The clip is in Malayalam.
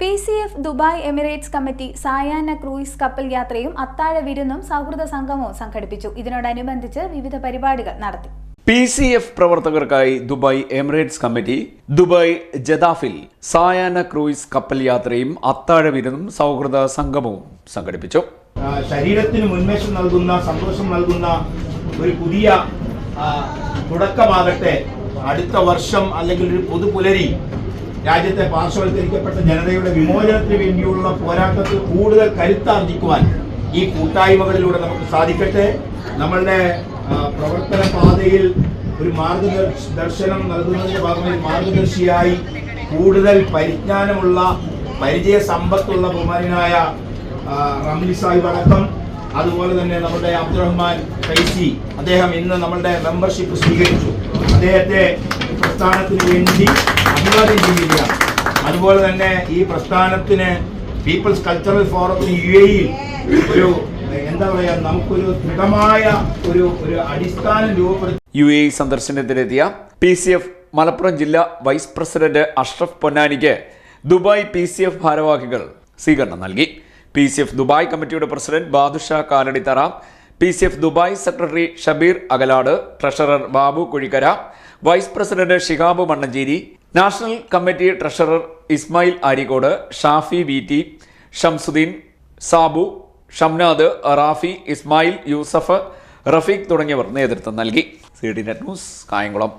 PCF ദുബായ് എമിറേറ്റ്സ് കമ്മിറ്റി സായാഹ്ന ക്രൂയിസ് കപ്പൽ യാത്രയും അത്താഴ വിരുന്നും സൗഹൃദ സംഗമവും സംഘടിപ്പിച്ചു. ഇതിനോടനുബന്ധിച്ച് വിവിധ പരിപാടികൾ നടത്തി. PCF പ്രവർത്തകർക്കായി ദുബായ് എമിറേറ്റ്സ് കമ്മിറ്റി ദുബായ് ജദാഫിൽ സായാഹ്ന ക്രൂയിസ് കപ്പൽ യാത്രയും അത്താഴ വിരുന്നും സൗഹൃദ സംഗമവും സംഘടിപ്പിച്ചു. ശരീരത്തിന് ഉന്മേഷം നൽകുന്ന, സന്തോഷം നൽകുന്ന ഒരു പുതിയ തുടക്കമാകട്ടെ. അടുത്ത വർഷം അല്ലെങ്കിൽ ഒരു പുതുപുലരി രാജ്യത്തെ പാർശ്വവൽക്കരിക്കപ്പെട്ട ജനതയുടെ വിമോചനത്തിന് വേണ്ടിയുള്ള പോരാട്ടത്തിൽ കൂടുതൽ കരുത്താർജിക്കുവാൻ ഈ കൂട്ടായ്മകളിലൂടെ നമുക്ക് സാധിക്കട്ടെ. നമ്മളുടെ പ്രവർത്തന പാതയിൽ ഒരു മാർഗദർശനം നൽകുന്നതിന്റെ ഭാഗമായി മാർഗദർശിയായി കൂടുതൽ പരിജ്ഞാനമുള്ള, പരിചയ സമ്പത്തുള്ള ബഹുമാനായ റംലി സാഹിബ് അടക്കം, അതുപോലെ തന്നെ നമ്മുടെ അബ്ദുറഹ്മാൻ ഫൈസി, അദ്ദേഹം ഇന്ന് നമ്മളുടെ മെമ്പർഷിപ്പ് സ്വീകരിച്ചു. അദ്ദേഹത്തെ പ്രസ്ഥാനത്തിന് വേണ്ടി അഭിവാദ്യം ചെയ്യുക. അതുപോലെ തന്നെ ഈ പ്രസ്ഥാനത്തിന് പീപ്പിൾസ് കൾച്ചറൽ ഫോറത്തിന് UAE ഒരു എന്താ പറയുക, നമുക്കൊരു ദൃഢമായ ഒരു അടിസ്ഥാനം രൂപപ്പെടുത്തി. UAE സന്ദർശനത്തിനെത്തിയ PCF മലപ്പുറം ജില്ലാ വൈസ് പ്രസിഡന്റ് അഷ്റഫ് പൊന്നാനിക്ക് ദുബായ് PCF ഭാരവാഹികൾ സ്വീകരണം നൽകി. PCF ദുബായ് കമ്മിറ്റിയുടെ president Badusha Kaladithara, PCF Dubai secretary Shabeer Akalad, treasurer Babu Kuzhikkara, vice president Shihab Mannancheri, national committee treasurer Ismail Arikode, Shafi VT, Shamsuddeen, Sabu, Shamnad, Rafi, Ismail, Yusuf, Rafeeq തുടങ്ങിയവർ നേതൃത്വം നൽകി. CDNet news, Kayamkulam.